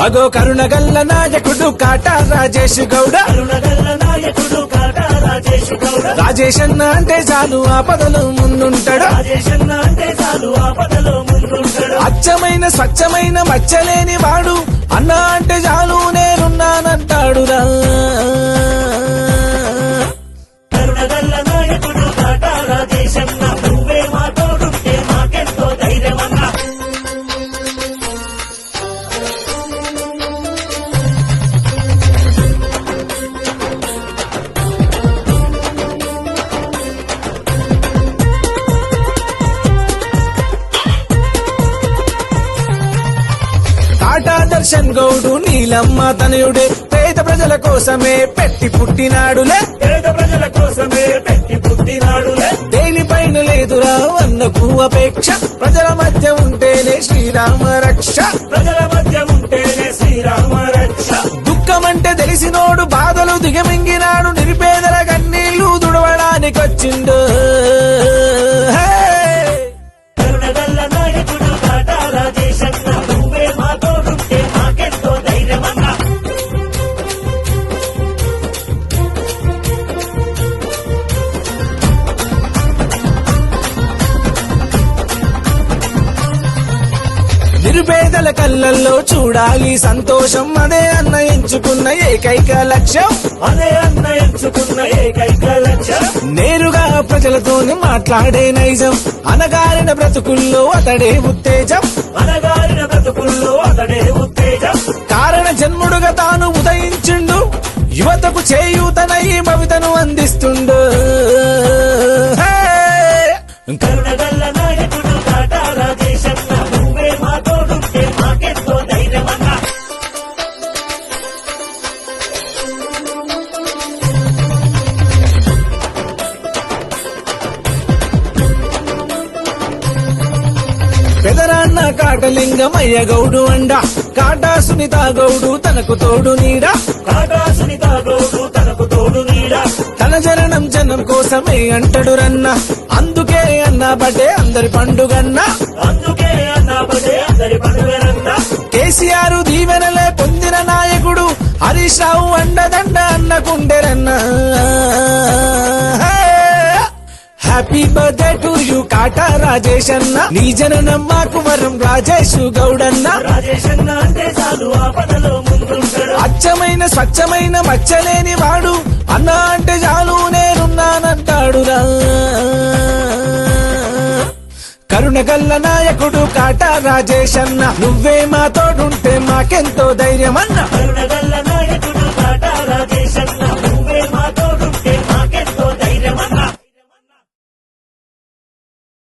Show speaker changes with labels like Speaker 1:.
Speaker 1: అగో కరుణగల్ల నాయకుడు కాటా రాజేష్ గౌడ. రాజేషన్న అంటే చాలు ఆపదలు ముందుంటాడు. అచ్చమైన స్వచ్ఛమైన మచ్చలేని వాడు అన్నా అంటే చాలు నేనున్నానంటాడురా.
Speaker 2: కరుణగల్ల నాయకుడు కాటా రాజేషన్న నువ్వే మా తోడుంటే మాకెంతో ధైర్యమన్నా.
Speaker 1: కాటా దర్శన్ గౌడు నీలమ్మ తనయుడే పేద ప్రజల కోసమే పెట్టి పుట్టినాడులే.
Speaker 2: పేద ప్రజల కోసమే పెట్టి పుట్టినాడులే.
Speaker 1: దేనిపైన లేదురా అన్నకు అపేక్ష. ప్రజల మధ్య ఉంటేనే శ్రీరామ రక్ష.
Speaker 2: ప్రజల మధ్య ఉంటేనే శ్రీరామ రక్ష.
Speaker 1: దుఃఖమంటే తెలిసినోడు బాధలు దిగమింగినాడు. నిరుపేదల కన్నీళ్లు దుడవడానికొచ్చిండు.
Speaker 2: కరుణగల్ల నాయకుడు కాటా రాజేషన్న నువ్వే మా తోడుంటే మాకెంతో ధైర్యమన్నా.
Speaker 1: నిరుపేదల కళ్ళల్లో చూడాలి సంతోషం. అదే అన్న ఎంచుకున్న ఏకైక లక్ష్యం.
Speaker 2: అదే అన్న ఎంచుకున్న ఏకైక లక్ష్యం.
Speaker 1: నేరుగా ప్రజలతోని మాట్లాడే నైజం. అనగారిన బ్రతుకుల్లో అతడే ఉత్తేజం.
Speaker 2: అనగారిన బ్రతుకుల్లో అతడే ఉత్తేజం.
Speaker 1: కారణ జన్ముడుగా తాను ఉదయించిండు. యువతకు చేయూతనై భవితను అందిస్తుండు.
Speaker 2: కరుణగల్ల నాయకుడు కాటా రాజేషన్న నువ్వే మా తోడుంటే మాకెంతో ధైర్యమన్నా.
Speaker 1: పెదరాన్న కాటలింగమయ్య గౌడు అండ. కాటా సునీత గౌడు తనకు తోడు నీడ.
Speaker 2: కాటా సునీత గౌడు తనకు తోడు నీడ.
Speaker 1: తన జననం జనం కోసమే అంటడు రన్న. అందుకే అన్న బట్టే అందరి పండుగన్న.
Speaker 2: అందుకే అన్న బడే అందరి పండుగరన్న.
Speaker 1: కేసీఆర్ దీవెనలే పొందిన నాయకుడు. Harish Rao అండదండ అన్నకుండెరన్న. Happy birthday to you కాటా రాజేష్ అన్న. నీ జననం మాకు వరం రాజేష్ గౌడన్న.
Speaker 2: రాజేషన్న అంటే చాలు ఆపదలో ముందుంటాడు.
Speaker 1: అచ్చమైన స్వచ్ఛమైన మచ్చలేని వాడు అన్నా అంటే చాలు నేనున్నానంటాడురా. కరుణగల్ల నాయకుడు కాటా రాజేష్ అన్న నువ్వే మా తోడుంటే మాకెంతో ధైర్యమన్నా.
Speaker 2: కరుణగల్ల